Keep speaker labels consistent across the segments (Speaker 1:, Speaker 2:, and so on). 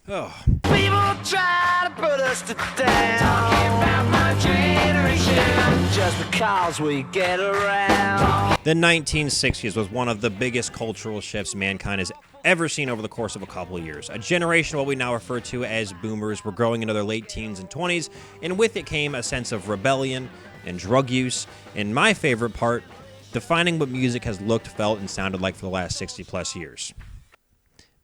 Speaker 1: Oh.
Speaker 2: People try to put us to down. Talking about my generation. Just because we get around.
Speaker 1: The 1960s was one of the biggest cultural shifts mankind has ever seen over the course of a couple of years. A generation of what we now refer to as boomers were growing into their late teens and 20s, and with it came a sense of rebellion and drug use, and my favorite part, defining what music has looked, felt, and sounded like for the last 60-plus years.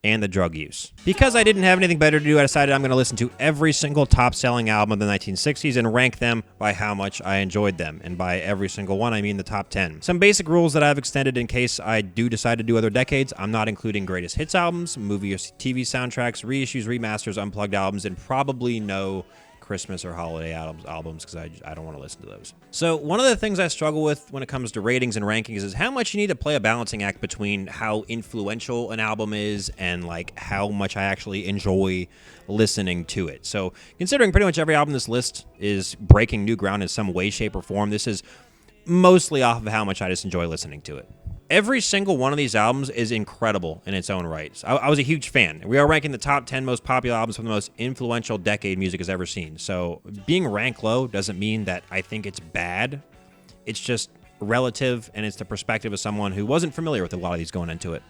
Speaker 1: And the drug use. Because I didn't have anything better to do, I decided I'm going to listen to every single top-selling album of the 1960s and rank them by how much I enjoyed them. And by every single one, I mean the top 10. Some basic rules that I've extended in case I do decide to do other decades. I'm not including greatest hits albums, movie or TV soundtracks, reissues, remasters, unplugged albums, and probably no Christmas or holiday albums because I don't want to listen to those. So one of the things I struggle with when it comes to ratings and rankings is how much you need to play a balancing act between how influential an album is and like how much I actually enjoy listening to it. So considering pretty much every album on this list is breaking new ground in some way, shape, or form, this is mostly off of how much I just enjoy listening to it. Every single one of these albums is incredible in its own rights. I was a huge fan. We are ranking the top 10 most popular albums from the most influential decade music has ever seen. So being ranked low doesn't mean that I think it's bad. It's just relative, and it's the perspective of someone who wasn't familiar with a lot of these going into it.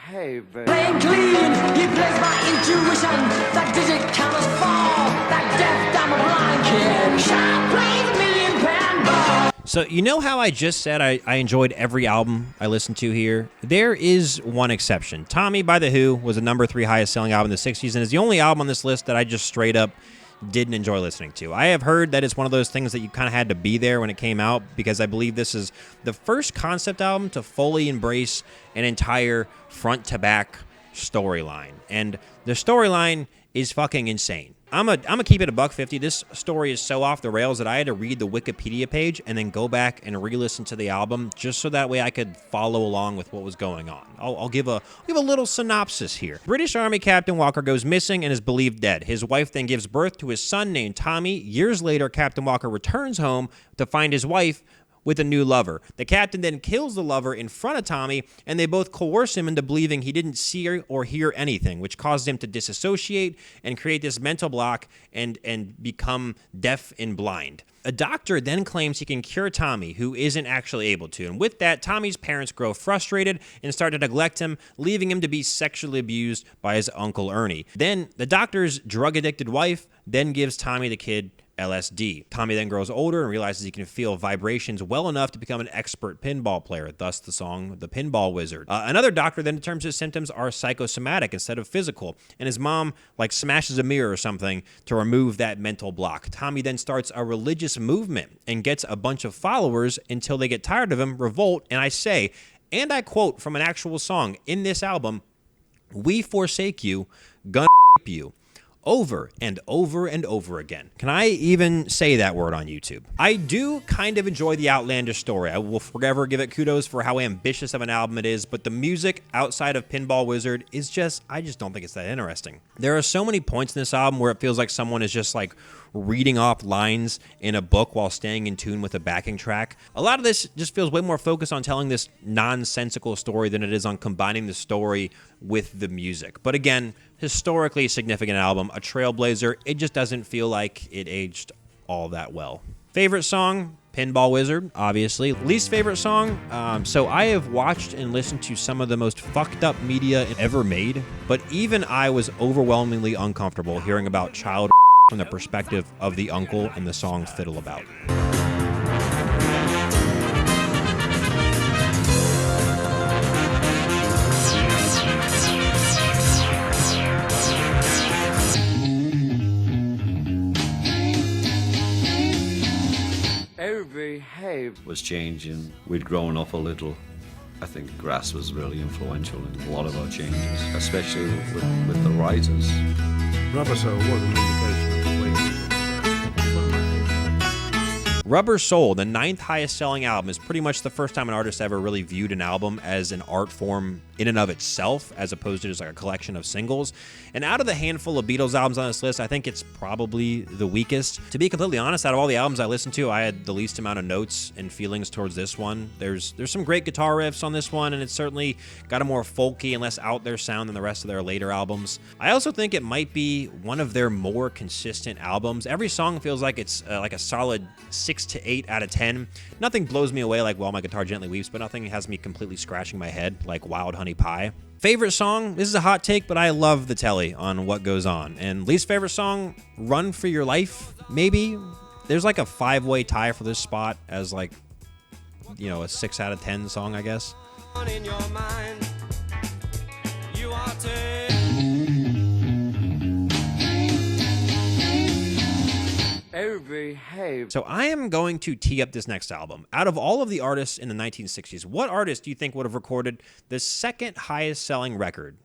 Speaker 2: Hey, baby.
Speaker 3: Playing clean, he plays my intuition. That digit counters fall. That deaf, dumb, blind kid. Sharp plays £1,000,000 ball.
Speaker 1: So you know how I just said I enjoyed every album I listened to here? There is one exception. Tommy by The Who was the number 3 highest selling album in the 60s and is the only album on this list that I just straight up didn't enjoy listening to. I have heard that it's one of those things that you kind of had to be there when it came out because I believe this is the first concept album to fully embrace an entire front-to-back storyline. And the storyline is fucking insane. I'm a keep it $1.50. This story is so off the rails that I had to read the Wikipedia page and then go back and re-listen to the album just so that way I could follow along with what was going on. I'll give a little synopsis here. British Army Captain Walker goes missing and is believed dead. His wife then gives birth to his son named Tommy. Years later, Captain Walker returns home to find his wife with a new lover. The captain then kills the lover in front of Tommy, and they both coerce him into believing he didn't see or hear anything, which caused him to disassociate and create this mental block and become deaf and blind. A doctor then claims he can cure Tommy, who isn't actually able to. And with that, Tommy's parents grow frustrated and start to neglect him, leaving him to be sexually abused by his Uncle Ernie. Then the doctor's drug-addicted wife then gives Tommy the kid LSD. Tommy then grows older and realizes he can feel vibrations well enough to become an expert pinball player, thus the song The Pinball Wizard. Another doctor then determines his symptoms are psychosomatic instead of physical, and his mom smashes a mirror or something to remove that mental block. Tommy then starts a religious movement and gets a bunch of followers until they get tired of him, revolt, and I quote from an actual song in this album, "We forsake you, gonna you." Over and over and over again. Can I even say that word on YouTube? I do kind of enjoy the outlandish story. I will forever give it kudos for how ambitious of an album it is, but the music outside of Pinball Wizard is I just don't think it's that interesting. There are so many points in this album where it feels like someone is just reading off lines in a book while staying in tune with a backing track. A lot of this just feels way more focused on telling this nonsensical story than it is on combining the story with the music. But again, historically significant album, a trailblazer, it just doesn't feel like it aged all that well. Favorite song? Pinball Wizard, obviously. Least favorite song? So I have watched and listened to some of the most fucked up media ever made, but even I was overwhelmingly uncomfortable hearing about child from the perspective of the uncle in the song Fiddle About.
Speaker 4: Was changing. We'd grown up a little. I think Grass was really influential in a lot of our changes, especially with the writers.
Speaker 5: Rubber Soul was an indication of the way.
Speaker 1: Rubber Soul, the 9th highest selling album, is pretty much the first time an artist ever really viewed an album as an art form in and of itself, as opposed to just like a collection of singles. And out of the handful of Beatles albums on this list, I think it's probably the weakest. To be completely honest, out of all the albums I listened to, I had the least amount of notes and feelings towards this one. There's some great guitar riffs on this one, and it's certainly got a more folky and less out there sound than the rest of their later albums. I also think it might be one of their more consistent albums. Every song feels like it's like a solid 6 to 8 out of 10. Nothing blows me away like While My Guitar Gently Weeps, but nothing has me completely scratching my head like Wild Honey Pie. Favorite song, this is a hot take, but I love the telly on What Goes On. And least favorite song, Run For Your Life, maybe. There's like a 5-way tie for this spot as like, you know, a 6 out of 10 song, I guess.
Speaker 2: In your mind, you are
Speaker 1: So I am going to tee up this next album. Out of all of the artists in the 1960s, what artist do you think would have recorded the second highest selling record?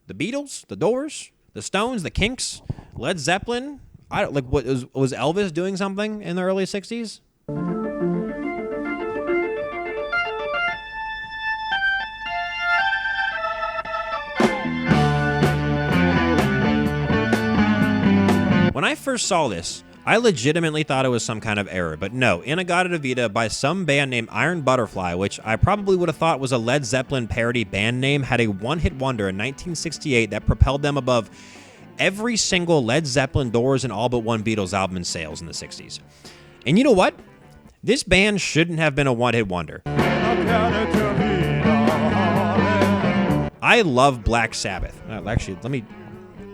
Speaker 1: The Beatles, the Doors, the Stones, the Kinks, Led Zeppelin? What was Elvis doing something in the early 60s? When I first saw this, I legitimately thought it was some kind of error, but no, In-A-Gadda Vida by some band named Iron Butterfly, which I probably would have thought was a Led Zeppelin parody band name, had a one-hit wonder in 1968 that propelled them above every single Led Zeppelin, Doors, and all but one Beatles album in sales in the 60s. And you know what? This band shouldn't have been a one-hit wonder. I love Black Sabbath. Actually,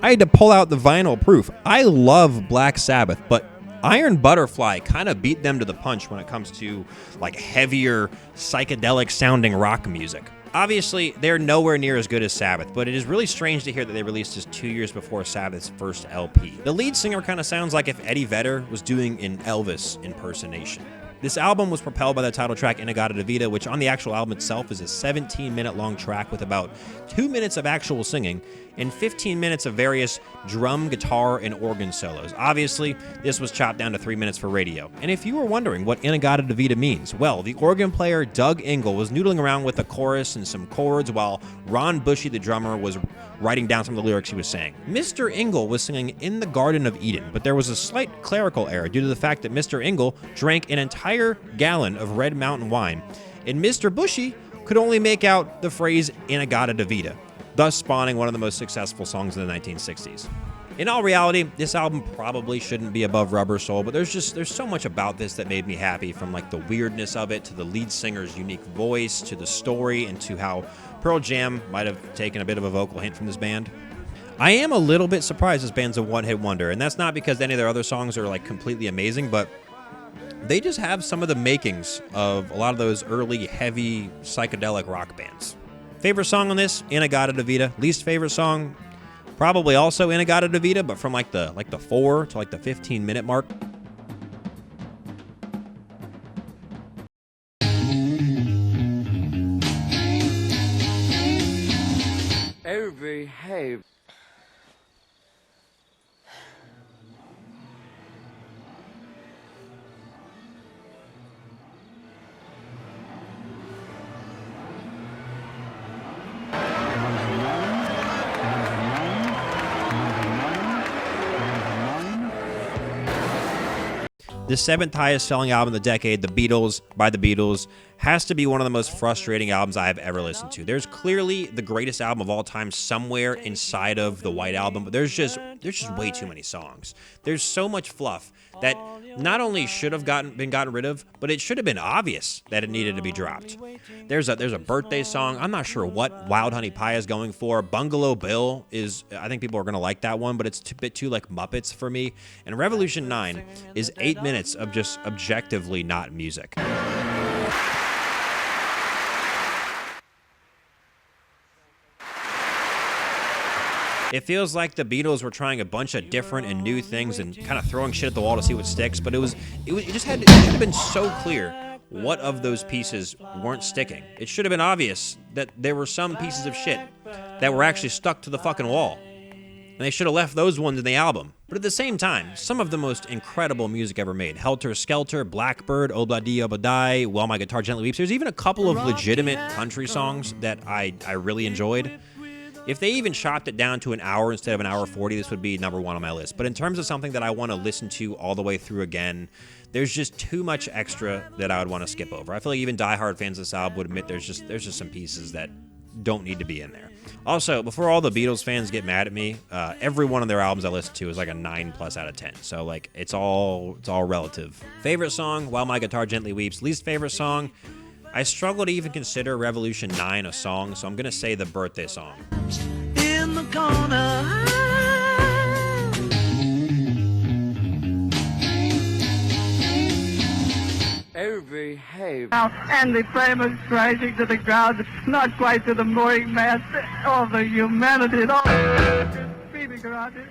Speaker 1: I had to pull out the vinyl proof. I love Black Sabbath, but Iron Butterfly kind of beat them to the punch when it comes to like heavier, psychedelic sounding rock music. Obviously, they're nowhere near as good as Sabbath, but it is really strange to hear that they released this 2 years before Sabbath's first LP. The lead singer kind of sounds like if Eddie Vedder was doing an Elvis impersonation. This album was propelled by the title track In-A-Gadda Vida, which on the actual album itself is a 17-minute long track with about 2 minutes of actual singing and 15 minutes of various drum, guitar, and organ solos. Obviously, this was chopped down to 3 minutes for radio. And if you were wondering what In-A-Gadda Vida means, well, the organ player Doug Ingle was noodling around with a chorus and some chords while Ron Bushy, the drummer, was writing down some of the lyrics he was saying. Mr. Ingle was singing In the Garden of Eden, but there was a slight clerical error due to the fact that Mr. Ingle drank an entire gallon of Red Mountain wine, and Mr. Bushy could only make out the phrase In-A-Gadda Vida, thus spawning one of the most successful songs in the 1960s. In all reality, this album probably shouldn't be above Rubber Soul, but there's so much about this that made me happy, from like the weirdness of it to the lead singer's unique voice to the story and to how Pearl Jam might have taken a bit of a vocal hint from this band. I am a little bit surprised this band's a one-hit wonder, and that's not because any of their other songs are like completely amazing, but they just have some of the makings of a lot of those early, heavy, psychedelic rock bands. Favorite song on this, In-A-Gadda Vida. Least favorite song, probably also In-A-Gadda Vida, but from like the 4 to like the 15-minute mark.
Speaker 2: behave.
Speaker 1: The seventh highest selling album of the decade, The Beatles by The Beatles, has to be one of the most frustrating albums I have ever listened to. There's clearly the greatest album of all time somewhere inside of the White Album, but there's just way too many songs. There's so much fluff that not only should have been gotten rid of, but it should have been obvious that it needed to be dropped. There's a birthday song. I'm not sure what Wild Honey Pie is going for. Bungalow Bill is, I think people are going to like that one, but it's a bit too like Muppets for me. And Revolution 9 is 8 minutes of just objectively not music. It feels like the Beatles were trying a bunch of different and new things and kind of throwing shit at the wall to see what sticks, but it should have been so clear what of those pieces weren't sticking. It should have been obvious that there were some pieces of shit that were actually stuck to the fucking wall. And they should have left those ones in the album. But at the same time, some of the most incredible music ever made. Helter Skelter, Blackbird, Obladi Obadai, While My Guitar Gently Weeps. There's even a couple of legitimate country songs that I really enjoyed. If they even chopped it down to an hour instead of an hour 40, this would be number one on my list. But in terms of something that I want to listen to all the way through again, there's just too much extra that I would want to skip over. I feel like even diehard fans of this album would admit there's just some pieces that don't need to be in there. Also, before all the Beatles fans get mad at me, every one of their albums I listen to is like a 9+ out of 10. So like it's all relative. Favorite song, While My Guitar Gently Weeps. Least favorite song, I struggle to even consider Revolution 9 a song, so I'm gonna say the birthday song.
Speaker 2: In the corner. Behave.
Speaker 6: And the flame is crashing to the ground, not quite to the mooring mast. All the humanity, all the feeling around it.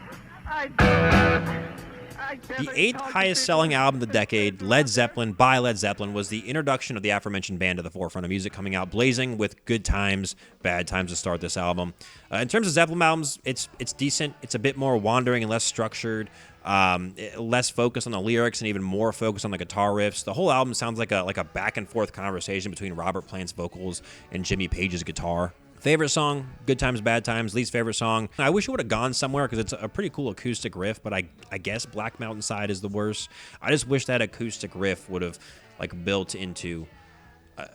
Speaker 1: The 8th highest selling album of the decade, Led Zeppelin by Led Zeppelin, was the introduction of the aforementioned band to the forefront of music, coming out blazing with good times, bad times to start this album. In terms of Zeppelin albums, it's decent. It's a bit more wandering and less structured, less focus on the lyrics and even more focus on the guitar riffs. The whole album sounds like a back and forth conversation between Robert Plant's vocals and Jimmy Page's guitar. Favorite song, Good Times, Bad Times. Least favorite song, I wish it would have gone somewhere because it's a pretty cool acoustic riff, but I guess Black Mountain Side is the worst. I just wish that acoustic riff would have like built into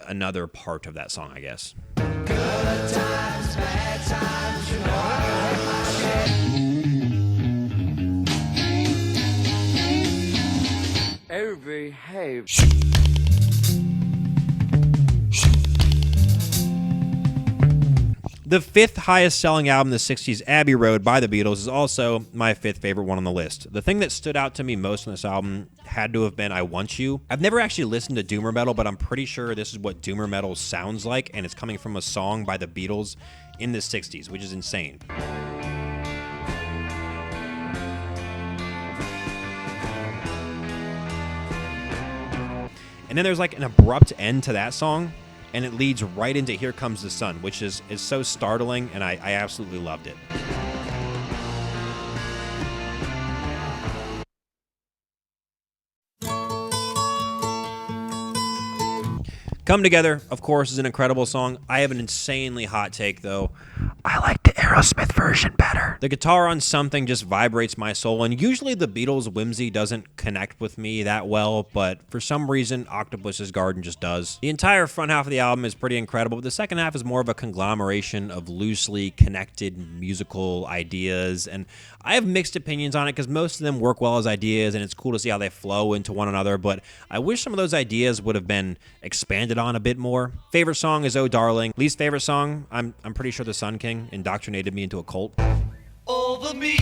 Speaker 1: another part of that song, I guess.
Speaker 2: Good times, bad times, you know I behave.
Speaker 1: The 5th highest selling album in the 60s, Abbey Road by the Beatles, is also my 5th favorite one on the list. The thing that stood out to me most on this album had to have been I Want You. I've never actually listened to Doomer Metal, but I'm pretty sure this is what Doomer Metal sounds like, and it's coming from a song by the Beatles in the 60s, which is insane. And then there's like an abrupt end to that song, and it leads right into Here Comes the Sun, which is so startling, and I absolutely loved it. Come Together, of course, is an incredible song. I have an insanely hot take, though. I like the Aerosmith version better. The guitar on Something just vibrates my soul, and usually the Beatles' whimsy doesn't connect with me that well, but for some reason, Octopus's Garden just does. The entire front half of the album is pretty incredible, but the second half is more of a conglomeration of loosely connected musical ideas, and I have mixed opinions on it because most of them work well as ideas, and it's cool to see how they flow into one another, but I wish some of those ideas would have been expanded on a bit more. Favorite song is Oh Darling. Least favorite song, I'm pretty sure The Sun King indoctrinated me into a cult.
Speaker 2: over me.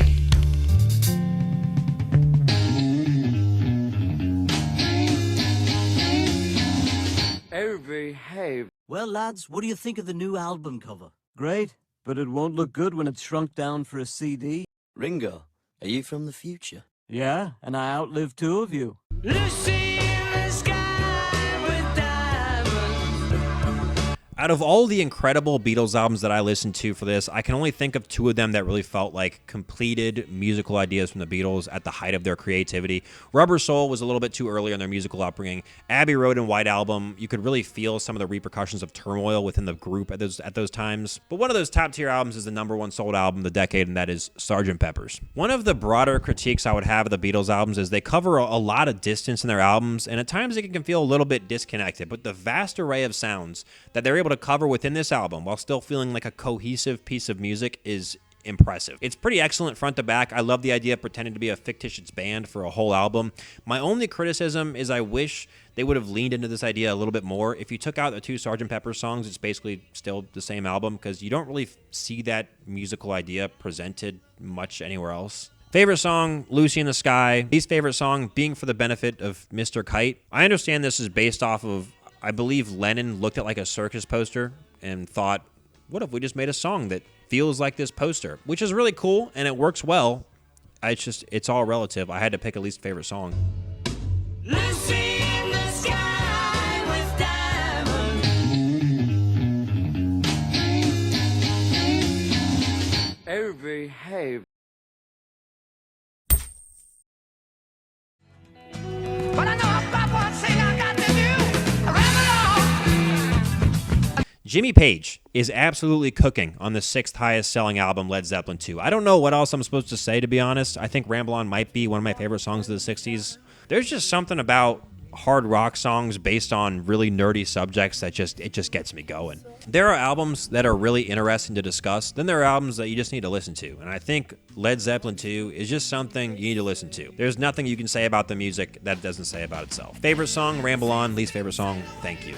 Speaker 2: Behave.
Speaker 7: Well, lads, what do you think of the new album cover? Great, but it won't look good when it's shrunk down for a CD.
Speaker 8: Ringo, are you from the future?
Speaker 7: Yeah, and I outlived two of you.
Speaker 2: Lucy in the sky with diamonds.
Speaker 1: Out of all the incredible Beatles albums that I listened to for this, I can only think of two of them that really felt like completed musical ideas from the Beatles at the height of their creativity. Rubber Soul was a little bit too early in their musical upbringing. Abbey Road and White Album, you could really feel some of the repercussions of turmoil within the group at those times. But one of those top tier albums is the #1 sold album of the decade, and that is Sgt. Pepper's. One of the broader critiques I would have of the Beatles albums is they cover a lot of distance in their albums, and at times it can feel a little bit disconnected, but the vast array of sounds that they're able to cover within this album while still feeling like a cohesive piece of music is impressive. It's pretty excellent front to back. I love the idea of pretending to be a fictitious band for a whole album. My only criticism is I wish they would have leaned into this idea a little bit more. If you took out the two Sgt. Pepper songs, it's basically still the same album because you don't really see that musical idea presented much anywhere else. Favorite song, Lucy in the Sky. Least favorite song, Being for the Benefit of Mr. Kite. I understand this is based off of, I believe Lennon looked at like a circus poster and thought, what if we just made a song that feels like this poster? Which is really cool, and it works well. It's all relative. I had to pick a least favorite song.
Speaker 2: Lucy in the sky with diamonds. Behave.
Speaker 1: Jimmy Page is absolutely cooking on the 6th highest selling album, Led Zeppelin II. I don't know what else I'm supposed to say, to be honest. I think Ramble On might be one of my favorite songs of the 60s. There's just something about hard rock songs based on really nerdy subjects that it just gets me going. There are albums that are really interesting to discuss. Then there are albums that you just need to listen to. And I think Led Zeppelin II is just something you need to listen to. There's nothing you can say about the music that it doesn't say about itself. Favorite song, Ramble On. Least favorite song, Thank You.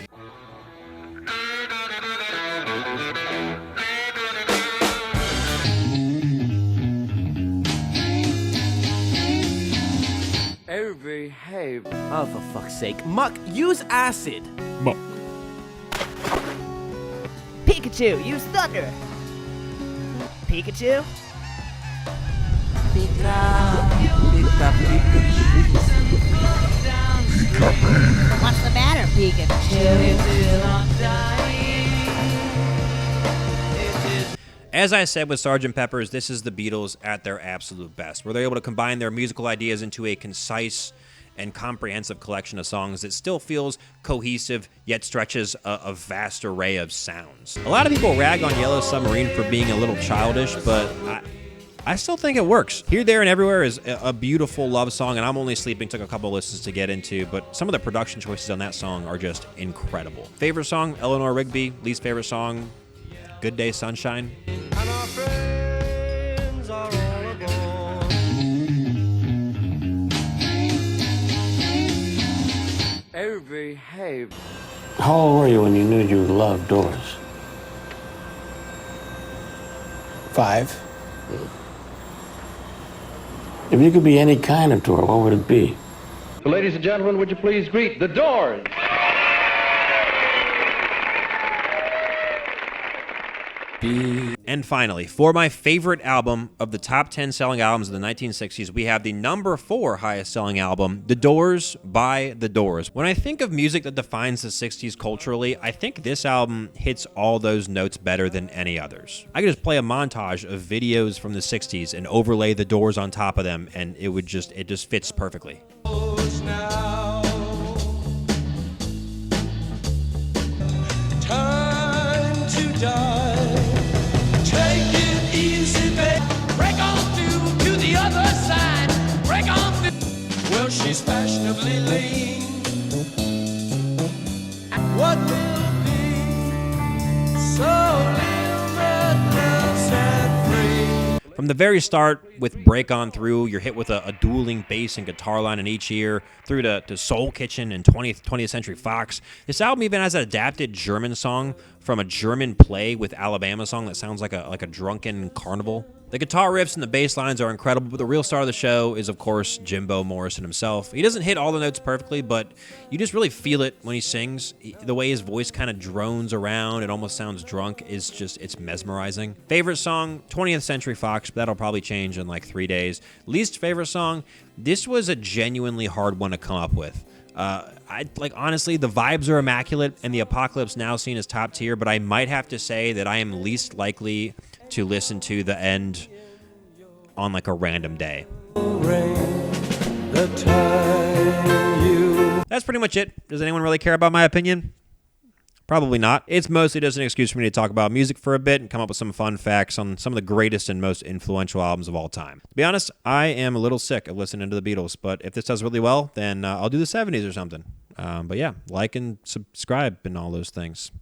Speaker 8: Every hey.
Speaker 9: Oh, for fuck's sake. Muck, use acid.
Speaker 5: Muck.
Speaker 10: Pikachu, use thunder. Pikachu? What's the matter, Pikachu?
Speaker 1: As I said with Sgt. Pepper's, this is the Beatles at their absolute best, where they're able to combine their musical ideas into a concise and comprehensive collection of songs that still feels cohesive, yet stretches a vast array of sounds. A lot of people rag on Yellow Submarine for being a little childish, but I still think it works. Here, There, and Everywhere is a beautiful love song, and I'm Only Sleeping took a couple of listens to get into, but some of the production choices on that song are just incredible. Favorite song, Eleanor Rigby. Least favorite song, Good Day Sunshine.
Speaker 2: And our friends are all aboard.
Speaker 8: Every hey.
Speaker 11: How old were you when you knew you loved doors?
Speaker 12: 5.
Speaker 11: If you could be any kind of door, what would it be?
Speaker 13: So, ladies and gentlemen, would you please greet the Doors?
Speaker 1: And finally, for my favorite album of the top 10 selling albums of the 1960s, we have the number 4 highest selling album, The Doors by The Doors. When I think of music that defines the 60s culturally, I think this album hits all those notes better than any others. I could just play a montage of videos from the 60s and overlay The Doors on top of them, and it just fits perfectly.
Speaker 2: Time to die. Take it easy, babe. Break on through to the other side. Break on through. Well, she's fashionably lean. What will be so limitless and free?
Speaker 1: From the very start, with Break On Through, you're hit with a dueling bass and guitar line in each ear, through to Soul Kitchen and 20th Century Fox. This album even has an adapted German song from a German play with Alabama song that sounds like a drunken carnival. The guitar riffs and the bass lines are incredible, but the real star of the show is, of course, Jimbo Morrison himself. He doesn't hit all the notes perfectly, but you just really feel it when he sings. The way his voice kind of drones around, it almost sounds drunk, it's mesmerizing. Favorite song, 20th Century Fox, but that'll probably change in like 3 days. Least favorite song, this was a genuinely hard one to come up with. Honestly, the vibes are immaculate, and the Apocalypse Now scene is top tier, but I might have to say that I am least likely to listen to the end on like a random day. That's pretty much it. Does anyone really care about my opinion? Probably not. It's mostly just an excuse for me to talk about music for a bit and come up with some fun facts on some of the greatest and most influential albums of all time. To be honest, I am a little sick of listening to the Beatles, but if this does really well, then I'll do the 70s or something. But yeah, like and subscribe and all those things.